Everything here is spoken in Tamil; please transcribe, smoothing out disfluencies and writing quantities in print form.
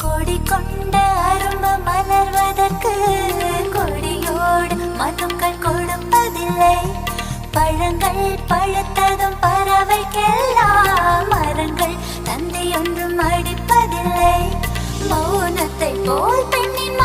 கொடி கொண்ட அரும்பு மலர்வதற்கு கொடியோடு மதுக்கள் கொடுப்பதில்லை. பழங்கள் பழுத்ததும் பறவைக்கெல்லாம் மரங்கள் தந்தை ஒன்றும் அடிப்பதில்லை. மௌனத்தை போல் பெண்ணின்